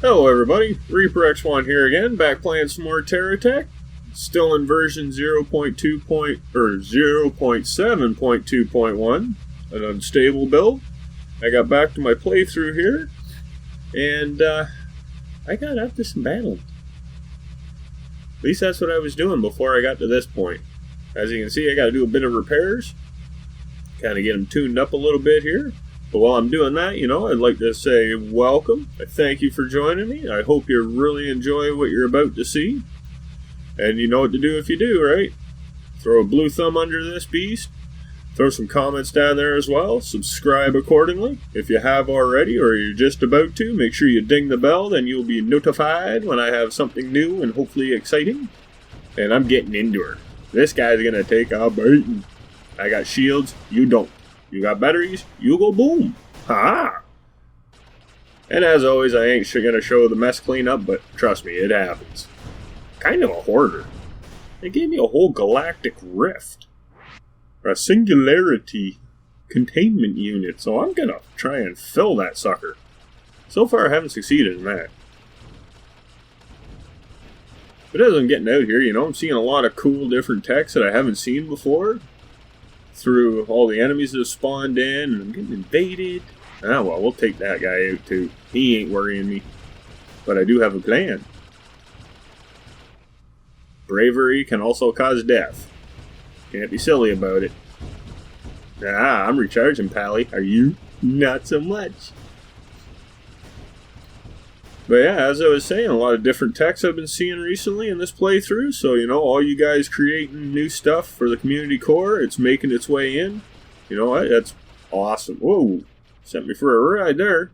Hello everybody, Reaper X1 here again, back playing some more Terra Tech. Still in version 0.7.2.1, an unstable build. I got back to my playthrough here, and I got up to some battling. At least that's what I was doing before I got to this point. As you can see, I got to do a bit of repairs, kind of get them tuned up a little bit here. But while I'm doing that, I'd like to say welcome. I thank you for joining me. I hope you really enjoy what you're about to see. And you know what to do if you do, right? Throw a blue thumb under this beast. Throw some comments down there as well. Subscribe accordingly. If you have already or you're just about to, make sure you ding the bell. Then you'll be notified when I have something new and hopefully exciting. And I'm getting into her. This guy's going to take a beating. I got shields. You don't. You got batteries, you go boom. Ha! And as always, I ain't going to show the mess cleanup, but trust me, it happens. Kind of a hoarder. They gave me a whole galactic rift. Or a singularity containment unit, so I'm going to try and fill that sucker. So far, I haven't succeeded in that. But as I'm getting out here, I'm seeing a lot of cool different techs that I haven't seen before. Through all the enemies that have spawned in, and I'm getting invaded. Ah, well, we'll take that guy out too. He ain't worrying me. But I do have a plan. Bravery can also cause death. Can't be silly about it. Ah, I'm recharging, Pally. Are you? Not so much. But yeah, as I was saying, a lot of different techs I've been seeing recently in this playthrough. So, all you guys creating new stuff for the community core, it's making its way in. You know what? That's awesome. Whoa, sent me for a ride there.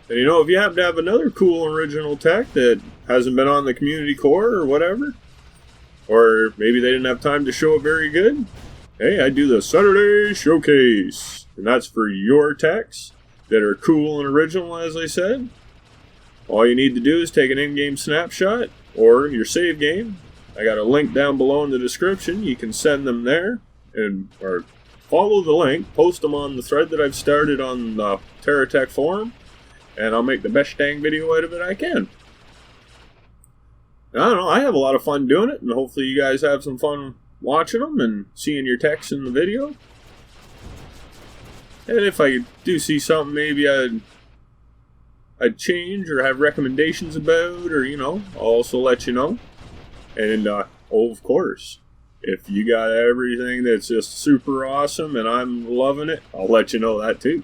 And if you happen to have another cool original tech that hasn't been on the community core or whatever, or maybe they didn't have time to show it very good, hey, I do the Saturday Showcase. And that's for your techs that are cool and original, as I said. All you need to do is take an in-game snapshot or your save game. I got a link down below in the description. You can send them there or follow the link, post them on the thread that I've started on the Terra Tech forum, and I'll make the best dang video out of it I can. I don't know, I have a lot of fun doing it, and hopefully you guys have some fun watching them and seeing your techs in the video. And if I do see something maybe I'd change or have recommendations about, or I'll also let you know. And of course, if you got everything that's just super awesome and I'm loving it, I'll let you know that too.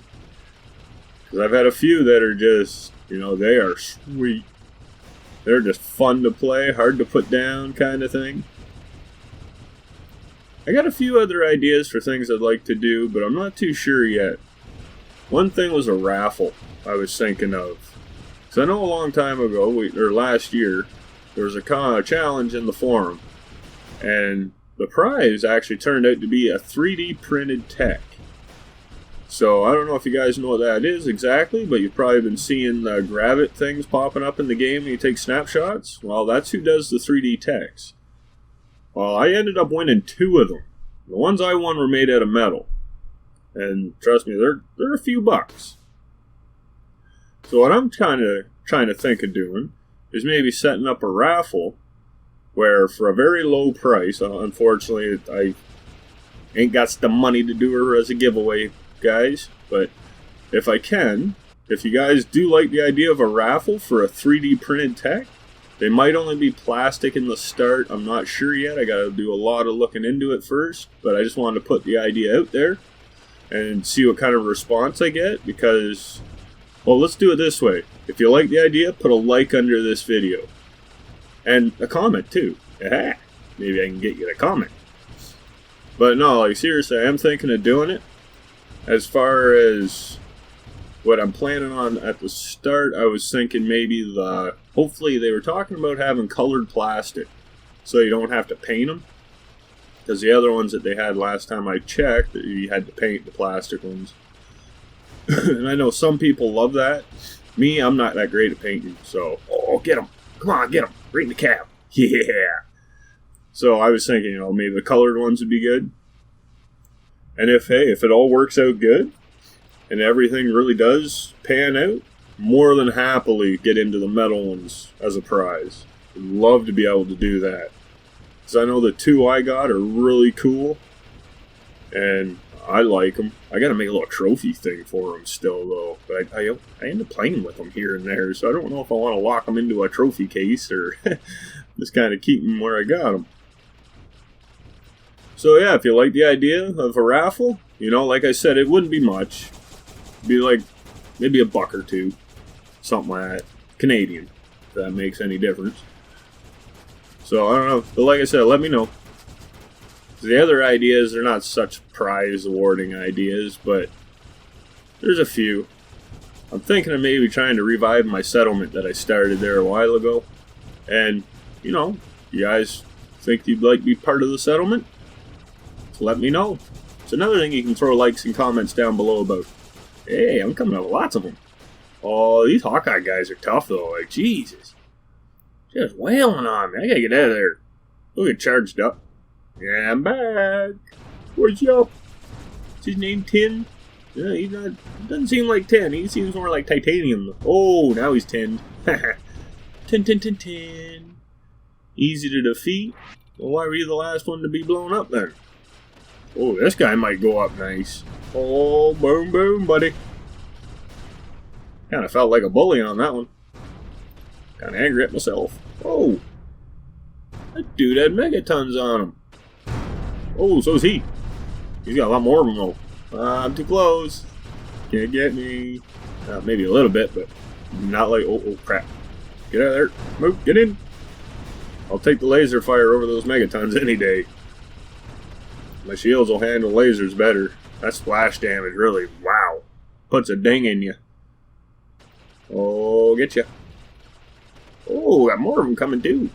Because I've had a few that are just, they are sweet. They're just fun to play, hard to put down kind of thing. I got a few other ideas for things I'd like to do, but I'm not too sure yet. One thing was a raffle I was thinking of. So I know a long time ago, or last year, there was a challenge in the forum, and the prize actually turned out to be a 3D printed tech. So I don't know if you guys know what that is exactly, but you've probably been seeing the Gravit things popping up in the game when you take snapshots. Well, that's who does the 3D techs. Well, I ended up winning 2 of them. The ones I won were made out of metal. And trust me, they're a few bucks. So what I'm kind of trying to think of doing is maybe setting up a raffle where for a very low price, unfortunately I ain't got the money to do her as a giveaway, guys, but if I can, if you guys do like the idea of a raffle for a 3D printed tech, they might only be plastic in the start, I'm not sure yet, I gotta do a lot of looking into it first, but I just wanted to put the idea out there and see what kind of response I get, because, well, let's do it this way. If you like the idea, put a like under this video. And a comment, too. Maybe I can get you to comment. But no, seriously, I am thinking of doing it. As far as what I'm planning on at the start, I was thinking maybe hopefully they were talking about having colored plastic, so you don't have to paint them. Because the other ones that they had last time I checked, you had to paint the plastic ones. And I know some people love that. Me, I'm not that great at painting, so... Oh, get them! Come on, get them! Right in the cab! Yeah! So I was thinking, maybe the colored ones would be good. And if it all works out good, and everything really does pan out, more than happily get into the metal ones as a prize. I'd love to be able to do that. Because I know the 2 I got are really cool. And I like them. I gotta make a little trophy thing for them still, though. But I end up playing with them here and there, so I don't know if I want to lock them into a trophy case or just kind of keep them where I got them. So yeah, if you like the idea of a raffle, like I said, it wouldn't be much. It'd be like maybe $1 or $2, something like that, Canadian, if that makes any difference. So I don't know, but like I said, let me know. The other ideas are not such prize awarding ideas, but there's a few. I'm thinking of maybe trying to revive my settlement that I started there a while ago. And, you guys think you'd like to be part of the settlement? So let me know. It's another thing you can throw likes and comments down below about. Hey, I'm coming up with lots of them. Oh, these Hawkeye guys are tough though. Like, Jesus. Just wailing on me. I gotta get out of there. We'll get charged up. Yeah, I'm back. What's up? Is his name Tin? Yeah, he's not. Doesn't seem like tin. He seems more like titanium. Oh, now he's tinned. Tin. Easy to defeat. Well, why were you the last one to be blown up then? Oh, this guy might go up nice. Oh, boom, boom, buddy. Kind of felt like a bully on that one. Kind of angry at myself. Oh, that dude had megatons on him. Oh, so's he. He's got a lot more of them though. I'm too close. Can't get me. Maybe a little bit, but not like. Oh, crap. Get out of there. Move. Get in. I'll take the laser fire over those megatons any day. My shields will handle lasers better. That splash damage really, wow. Puts a ding in you. Oh, get you. Oh, got more of them coming too.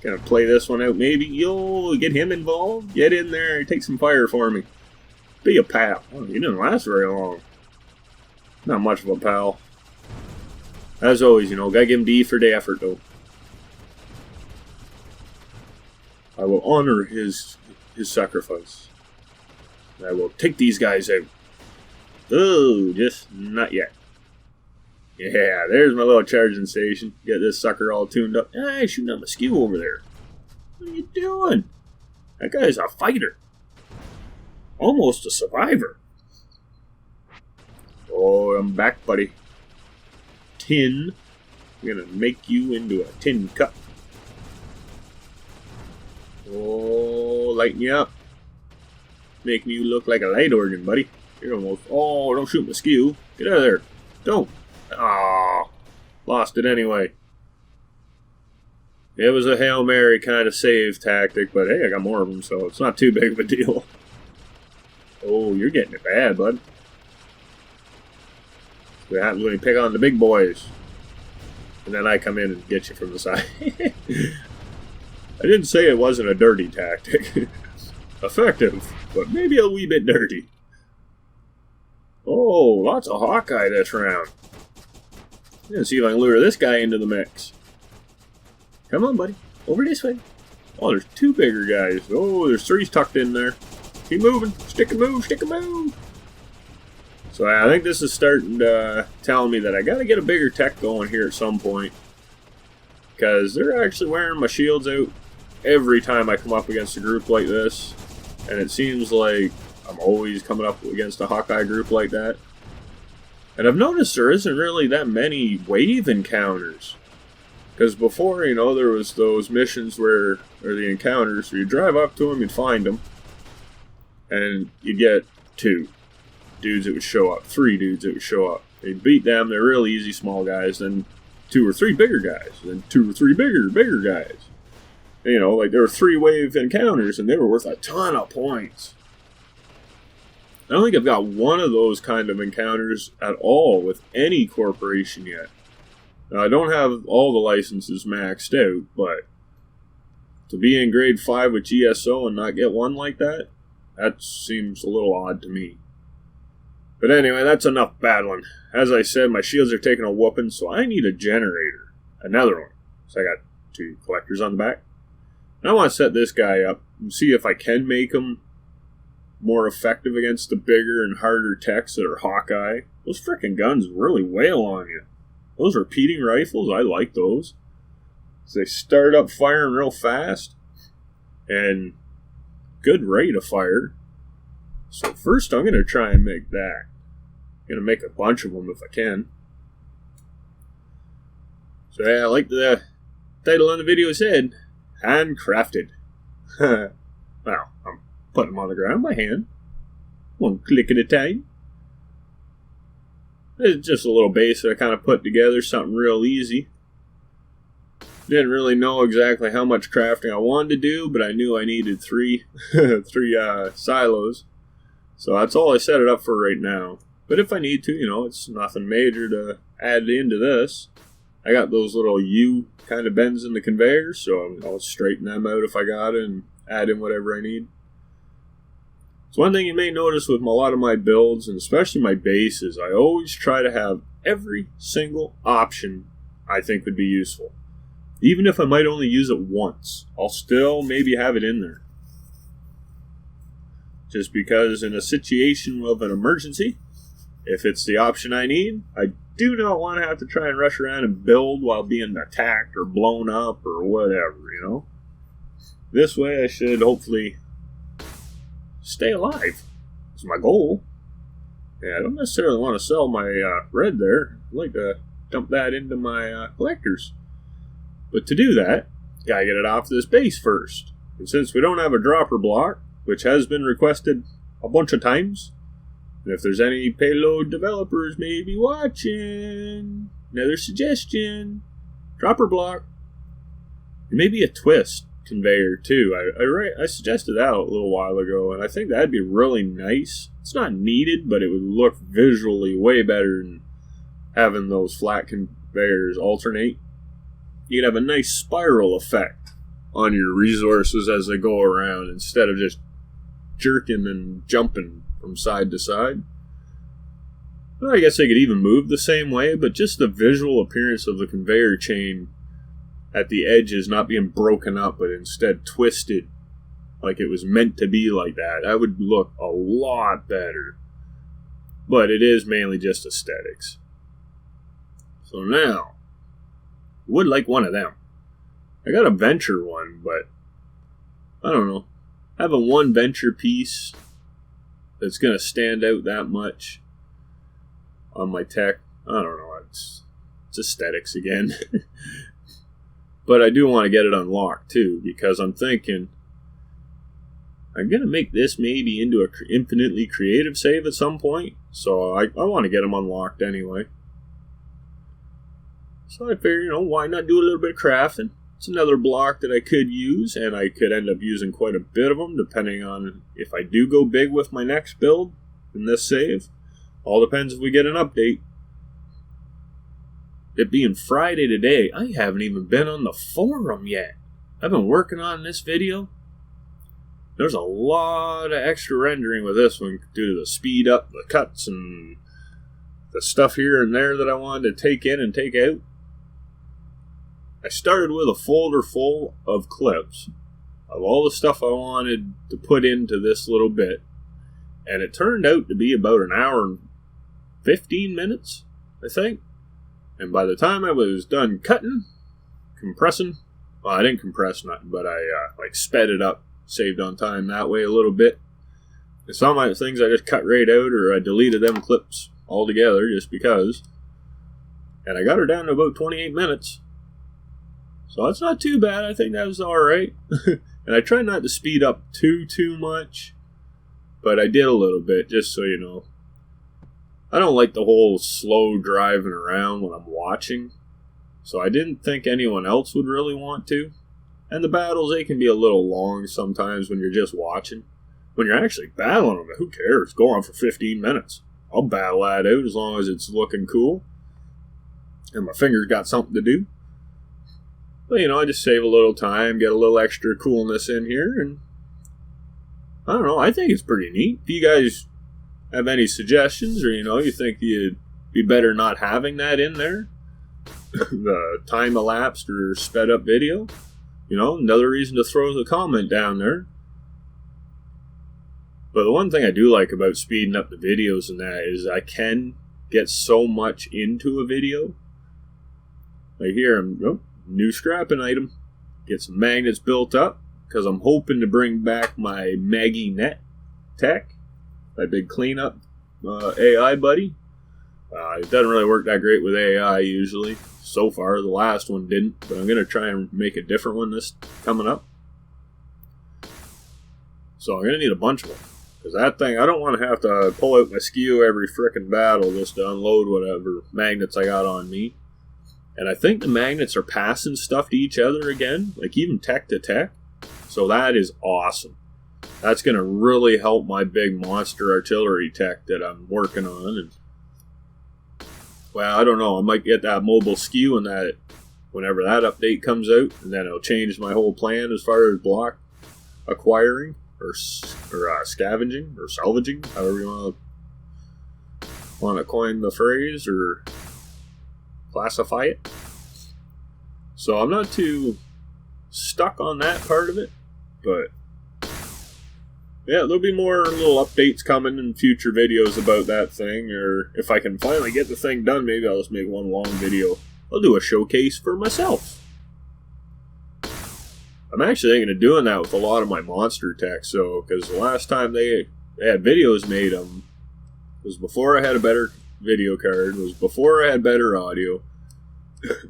Gonna play this one out maybe. Yo, get him involved. Get in there. Take some fire for me. Be a pal. Oh, he didn't last very long. Not much of a pal. As always, gotta give him D for the effort though. I will honor his sacrifice. I will take these guys out. Oh, just not yet. Yeah, there's my little charging station. Get this sucker all tuned up. Hey, shooting at my skew over there. What are you doing? That guy's a fighter. Almost a survivor. Oh, I'm back, buddy. Tin. I'm gonna make you into a tin cup. Oh, lighten you up. Making you look like a light organ, buddy. You're almost... Oh, don't shoot my skew. Get out of there. Don't. Ah, lost it anyway. It was a Hail Mary kind of save tactic, but hey, I got more of them, so it's not too big of a deal. Oh, you're getting it bad, bud. What happens when you pick on the big boys? And then I come in and get you from the side. I didn't say it wasn't a dirty tactic. Effective, but maybe a wee bit dirty. Oh, lots of Hawkeye this round. Let's see if I can lure this guy into the mix. Come on, buddy. Over this way. Oh, there's 2 bigger guys. Oh, there's 3 tucked in there. Keep moving. Stick and move. Stick and move. So I think this is starting to tell me that I got to get a bigger tech going here at some point. Because they're actually wearing my shields out every time I come up against a group like this. And it seems like I'm always coming up against a Hawkeye group like that. And I've noticed there isn't really that many wave encounters. Because before, there was those missions or the encounters where you drive up to them, you'd find them, and you'd get 2 dudes that would show up, 3 dudes that would show up. You'd beat them, they're real easy small guys, then 2 or 3 bigger guys, then 2 or 3 bigger guys. Like there were 3 wave encounters, and they were worth a ton of points. I don't think I've got one of those kind of encounters at all with any corporation yet. Now, I don't have all the licenses maxed out, but to be in grade 5 with GSO and not get one like that, that seems a little odd to me. But anyway, that's enough battling. As I said, my shields are taking a whooping, so I need a generator. Another one. So I got 2 collectors on the back. And I want to set this guy up and see if I can make him more effective against the bigger and harder techs that are Hawkeye. Those frickin' guns really wail on you. Those repeating rifles, I like those. They start up firing real fast and good rate of fire. So first I'm going to try and make that. I'm going to make a bunch of them if I can. So yeah, like the title on the video said, handcrafted. Well, I'm putting them on the ground by hand. One click at a time. It's just a little base that I kind of put together, something real easy. Didn't really know exactly how much crafting I wanted to do, but I knew I needed three silos. So that's all I set it up for right now. But if I need to, you know, it's nothing major to add into this. I got those little U kind of bends in the conveyor, so I'll straighten them out if I got it and add in whatever I need. So one thing you may notice with a lot of my builds, and especially my bases, I always try to have every single option I think would be useful. Even if I might only use it once, I'll still maybe have it in there. Just because in a situation of an emergency, if it's the option I need, I do not want to have to try and rush around and build while being attacked or blown up or whatever, you know. This way I should hopefully stay alive. That's my goal. Yeah, I don't necessarily want to sell my red there. I'd like to dump that into my collectors. But to do that, gotta get it off this base first. And since we don't have a dropper block, which has been requested a bunch of times, and if there's any payload developers maybe watching, another suggestion, dropper block. And maybe a twist conveyor too. I suggested that a little while ago, and I think that'd be really nice. It's not needed, but it would look visually way better than having those flat conveyors alternate. You'd have a nice spiral effect on your resources as they go around instead of just jerking and jumping from side to side. Well, I guess they could even move the same way, but just the visual appearance of the conveyor chain at the edges not being broken up, but instead twisted like it was meant to be like that, that would look a lot better. But it is mainly just aesthetics. So now, would like one of them. I got a venture one, but I don't know. Having one venture piece that's going to stand out that much on my tech, I don't know. It's aesthetics again. But I do want to get it unlocked too, because I'm thinking I'm going to make this maybe into an infinitely creative save at some point. So I want to get them unlocked anyway. So I figured, you know, why not do a little bit of crafting? It's another block that I could use, and I could end up using quite a bit of them, depending on if I do go big with my next build in this save. All depends if we get an update. It being Friday today, I haven't even been on the forum yet. I've been working on this video. There's a lot of extra rendering with this one due to the speed up, the cuts, and the stuff here and there that I wanted to take in and take out. I started with a folder full of clips of all the stuff I wanted to put into this little bit, and it turned out to be about an hour and 15 minutes, I think. And by the time I was done cutting, compressing, well, I didn't compress nothing, but I sped it up, saved on time that way a little bit. And some of the things I just cut right out, or I deleted them clips altogether just because. And I got her down to about 28 minutes. So that's not too bad. I think that was alright. And I try not to speed up too much, but I did a little bit, just so you know. I don't like the whole slow driving around when I'm watching, so I didn't think anyone else would really want to. And the battles, they can be a little long sometimes when you're just watching. When you're actually battling them, who cares? Go on for 15 minutes. I'll battle that out as long as it's looking cool. And my fingers got something to do. But, you know, I just save a little time, get a little extra coolness in here, and I don't know, I think it's pretty neat. If you guys have any suggestions, or, you know, you think you'd be better not having that in there, the time elapsed or sped up video, you know, another reason to throw the comment down there. But the one thing I do like about speeding up the videos and that is I can get so much into a video. Like here, new scrapping item. Get some magnets built up because I'm hoping to bring back my Maggie Net tech, my big cleanup AI buddy. It doesn't really work that great with AI usually. So far, the last one didn't, but I'm going to try and make a different one this coming up. So I'm going to need a bunch of them. Because that thing, I don't want to have to pull out my skew every frickin' battle just to unload whatever magnets I got on me. And I think the magnets are passing stuff to each other again, like even tech to tech. So that is awesome. That's going to really help my big monster artillery tech that I'm working on. And, well, I don't know. I might get that mobile skew and that whenever that update comes out, and then it'll change my whole plan as far as block acquiring or scavenging or salvaging, however you want to coin the phrase or classify it. So I'm not too stuck on that part of it, but yeah, there'll be more little updates coming in future videos about that thing, or if I can finally get the thing done, maybe I'll just make one long video. I'll do a showcase for myself. I'm actually thinking of doing that with a lot of my monster tech, so, because the last time they had videos made of them was before I had a better video card, was before I had better audio,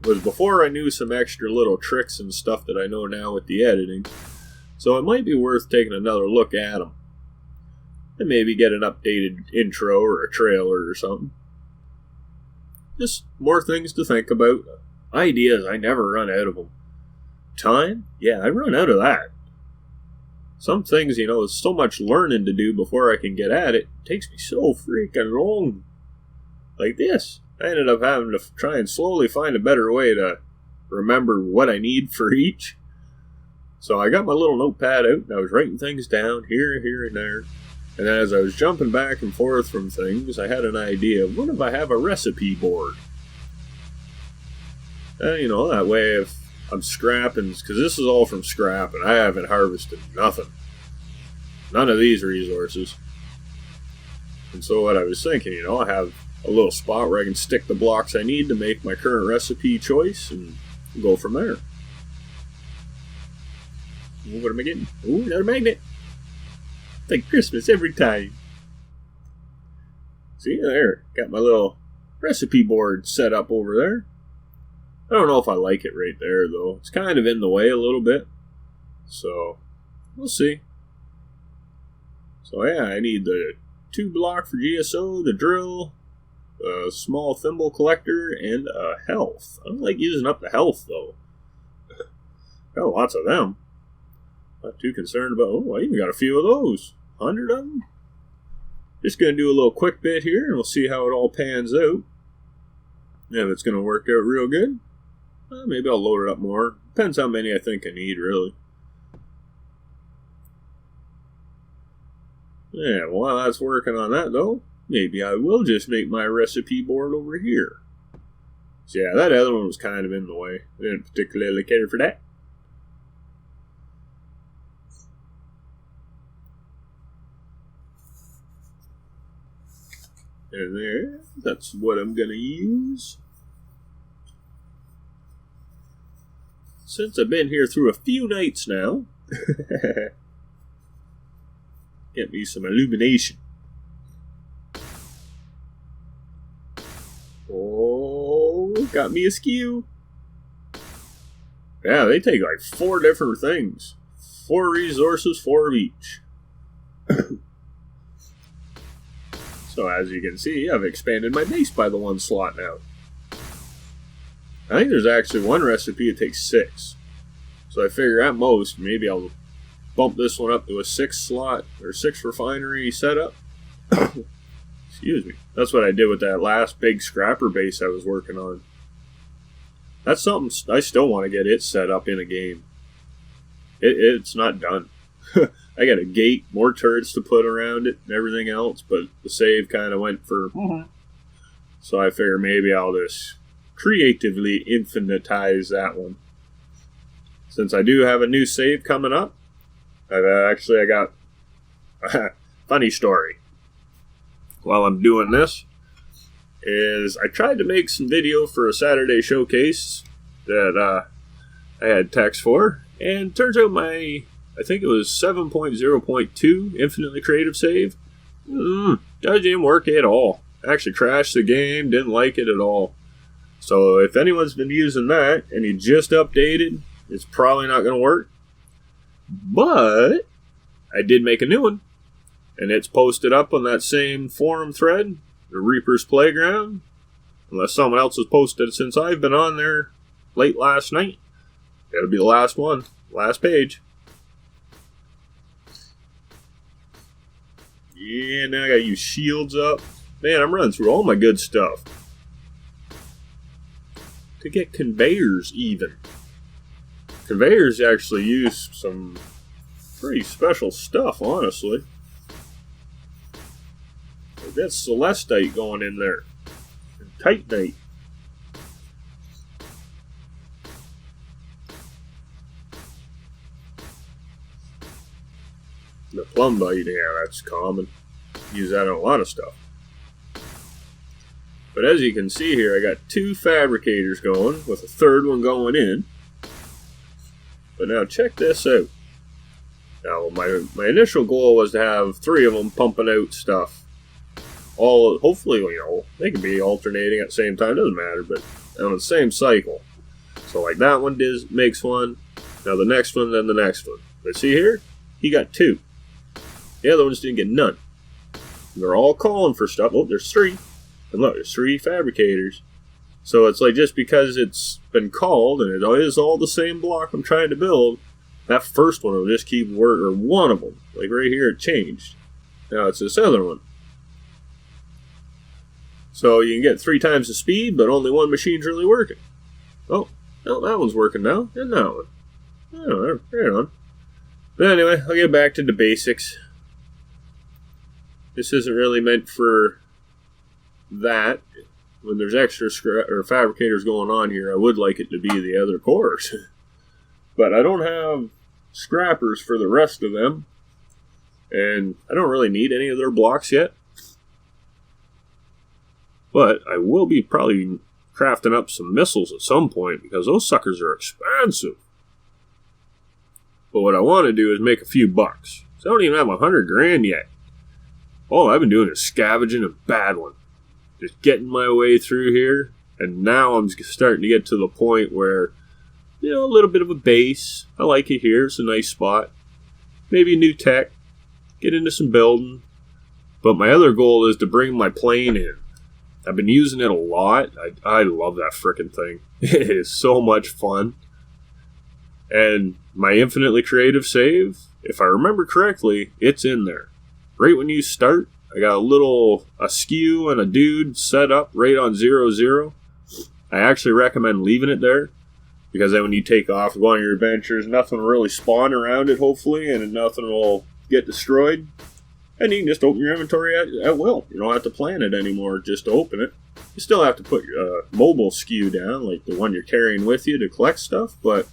was before I knew some extra little tricks and stuff that I know now with the editing. So it might be worth taking another look at them. And maybe get an updated intro or a trailer or something. Just more things to think about. Ideas, I never run out of them. Time? Yeah, I run out of that. Some things, there's so much learning to do before I can get at it. It takes me so freaking long. Like this. I ended up having to try and slowly find a better way to remember what I need for each. So I got my little notepad out and I was writing things down here, and there. And then as I was jumping back and forth from things, I had an idea of what if I have a recipe board? That way if I'm scrapping, because this is all from scrap and I haven't harvested nothing. None of these resources. And so what I was thinking, I have a little spot where I can stick the blocks I need to make my current recipe choice and go from there. What am I getting? Ooh, another magnet. It's like Christmas every time. See, there. Got my little recipe board set up over there. I don't know if I like it right there, though. It's kind of in the way a little bit. So, we'll see. So, yeah, I need the 2 block for GSO, the drill, a small thimble collector, and a health. I don't like using up the health, though. Got lots of them. Not too concerned about, I even got a few of those. 100 of them. Just going to do a little quick bit here, and we'll see how it all pans out. Yeah, if it's going to work out real good, maybe I'll load it up more. Depends how many I think I need, really. Yeah, while that's working on that, though, maybe I will just make my recipe board over here. So yeah, that other one was kind of in the way. I didn't particularly care for that. And there, that's what I'm going to use. Since I've been here through a few nights now, get me some illumination. Oh, got me a skew. Yeah, they take like 4 different things. 4 resources, 4 of each. So as you can see, I've expanded my base by the 1 slot now. I think there's actually one recipe that takes 6. So I figure at most, maybe I'll bump this one up to a 6 slot or 6 refinery setup. Excuse me. That's what I did with that last big scrapper base I was working on. That's something I still want to get it set up in a game. It's not done. I got a gate, more turrets to put around it, and everything else, but the save kind of went for... So I figure maybe I'll just creatively infinitize that one. Since I do have a new save coming up, I got funny story. While I'm doing this, is I tried to make some video for a Saturday showcase that I had text for, and turns out I think it was 7.0.2 infinitely creative save, that didn't work at all. Actually crashed the game, didn't like it at all. So if anyone's been using that and you just updated, it's probably not going to work. But I did make a new one, and it's posted up on that same forum thread, the Reaper's Playground. Unless someone else has posted it since I've been on there late last night. Gotta be the last one, last page. Yeah, now I gotta use shields up. Man, I'm running through all my good stuff. To get conveyors even. Conveyors actually use some pretty special stuff, honestly. That's Celestite going in there. And Titanite. The Plumbite, yeah, that's common. Use that on a lot of stuff. But as you can see here, I got 2 fabricators going, with a 3rd one going in. But now check this out. Now my initial goal was to have 3 of them pumping out stuff. All hopefully, they can be alternating at the same time, doesn't matter, but on the same cycle. So like that one makes one, now the next one, then the next one. But see here, he got 2. The other ones didn't get none. They're all calling for stuff. Oh, there's 3. And look, there's 3 fabricators. So it's like just because it's been called and it is all the same block I'm trying to build, that first one will just keep working, or one of them. Like right here, it changed. Now it's this other one. So you can get 3 times the speed, but only one machine's really working. Oh, no, that one's working now, and that one. Oh, right on. But anyway, I'll get back to the basics. This isn't really meant for that. When there's extra fabricators going on here, I would like it to be the other cores. But I don't have scrappers for the rest of them. And I don't really need any of their blocks yet. But I will be probably crafting up some missiles at some point, because those suckers are expensive. But what I want to do is make a few bucks. So I don't even have 100 grand yet. All I've been doing is scavenging and battling. Just getting my way through here. And now I'm starting to get to the point where, a little bit of a base. I like it here. It's a nice spot. Maybe a new tech. Get into some building. But my other goal is to bring my plane in. I've been using it a lot. I love that frickin' thing. It is so much fun. And my infinitely creative save, if I remember correctly, it's in there. Right when you start, I got a skew and a dude set up right on 0, 0. I actually recommend leaving it there, because then when you take off and go on your adventures, nothing will really spawn around it, hopefully, and nothing will get destroyed. And you can just open your inventory at will. You don't have to plan it anymore just to open it. You still have to put your mobile skew down, like the one you're carrying with you to collect stuff, but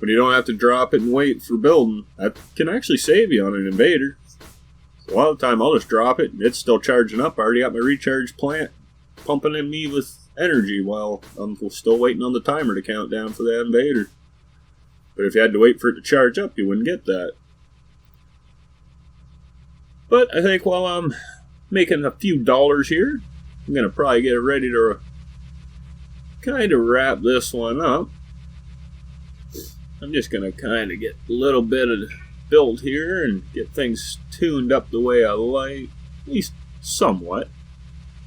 you don't have to drop it and wait for building. That can actually save you on an invader. So a lot of the time I'll just drop it and it's still charging up. I already got my recharge plant pumping in me with energy while I'm still waiting on the timer to count down for the invader. But if you had to wait for it to charge up, you wouldn't get that. But I think while I'm making a few dollars here, I'm going to probably get ready to kind of wrap this one up. I'm just going to kind of get a little bit of build here and get things tuned up the way I like, at least somewhat.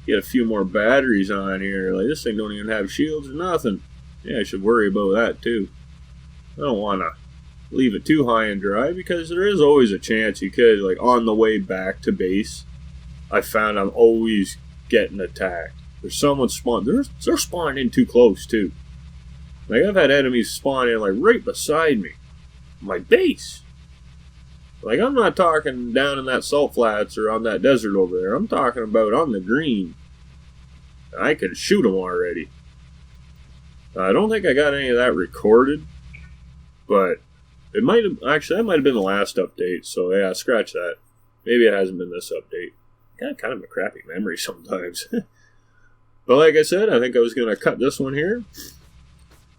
Get a few more batteries on here. Like, this thing don't even have shields or nothing. Yeah, I should worry about that too. I don't want to leave it too high and dry, because there is always a chance you could, like on the way back to base, I found I'm always getting attacked. There's someone spawned. They're spawning in too close too. Like, I've had enemies spawn in like right beside me, my base. Like, I'm not talking down in that salt flats or on that desert over there. I'm talking about on the green. I could shoot them already. I don't think I got any of that recorded, but it might have, actually, that might have been the last update, so yeah, scratch that. Maybe it hasn't been this update. Got kind of a crappy memory sometimes. But like I said, I think I was going to cut this one here.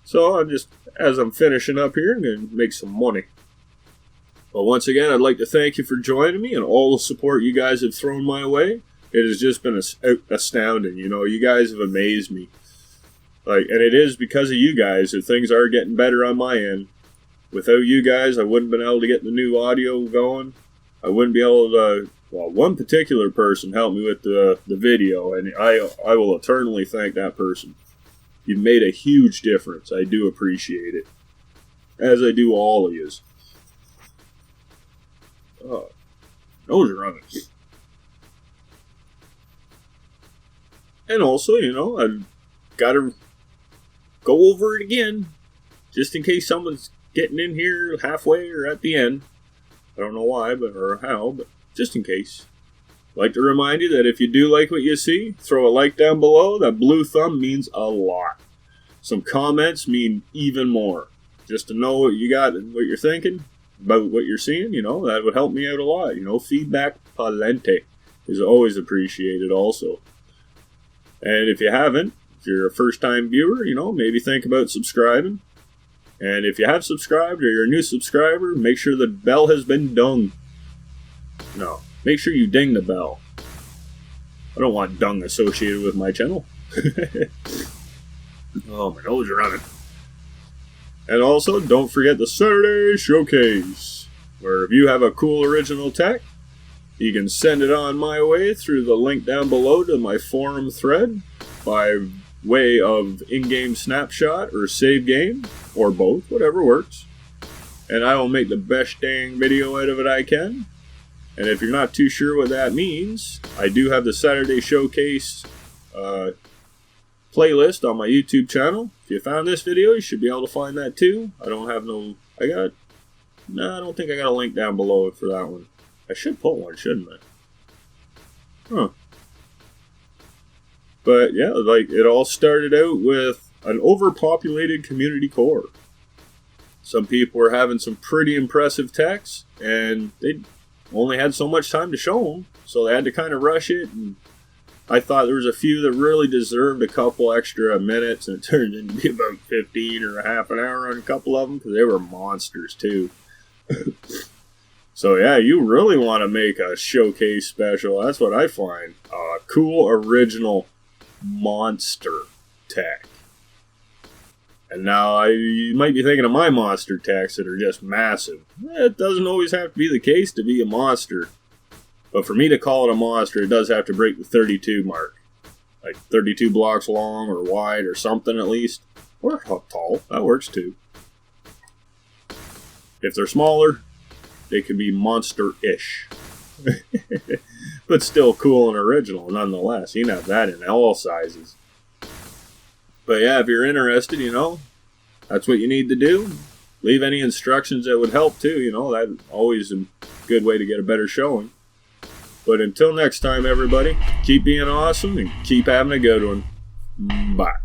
So I'm just, as I'm finishing up here, I'm going to make some money. But once again, I'd like to thank you for joining me and all the support you guys have thrown my way. It has just been astounding. You know, you guys have amazed me. And it is because of you guys that things are getting better on my end. Without you guys, I wouldn't have been able to get the new audio going. I wouldn't be able to... Well, one particular person helped me with the video, and I will eternally thank that person. You've made a huge difference. I do appreciate it. As I do all of yous. Oh, nose are running. And also, you know, I've got to go over it again, just in case someone's getting in here halfway or at the end. I don't know why, or how, but just in case. I'd like to remind you that if you do like what you see, throw a like down below. That blue thumb means a lot. Some comments mean even more. Just to know what you got and what you're thinking about what you're seeing, you know, that would help me out a lot. You know, feedback palente is always appreciated also. And if you haven't, if you're a first-time viewer, you know, maybe think about subscribing. And if you have subscribed or you're a new subscriber, make sure the bell has been dung. No, make sure you ding the bell. I don't want dung associated with my channel. Oh, my nose is running. And also, don't forget the Saturday Showcase, where if you have a cool original tech, you can send it on my way through the link down below to my forum thread by way of in-game snapshot or save game, or both, whatever works. And I will make the best dang video out of it I can. And if you're not too sure what that means, I do have the Saturday Showcase playlist on my YouTube channel. If you found this video, you should be able to find that too. I don't think I got a link down below for that one. I should put one, shouldn't I? Huh. But yeah, like it all started out with an overpopulated community core. Some people were having some pretty impressive techs, and they only had so much time to show them, so they had to kind of rush it. And I thought there was a few that really deserved a couple extra minutes, and it turned into be about 15 or a half an hour on a couple of them because they were monsters too. So yeah, you really want to make a showcase special. That's what I find. A cool original monster tech. And now you might be thinking of my monster techs that are just massive. It doesn't always have to be the case to be a monster. But for me to call it a monster, it does have to break the 32 mark. Like 32 blocks long or wide or something at least. Or tall. That works too. If they're smaller, they can be monster-ish. But still cool and original nonetheless. You can have that in all sizes. But yeah, if you're interested, you know, that's what you need to do. Leave any instructions that would help too, you know, that's always a good way to get a better showing. But until next time, everybody, keep being awesome and keep having a good one. Bye.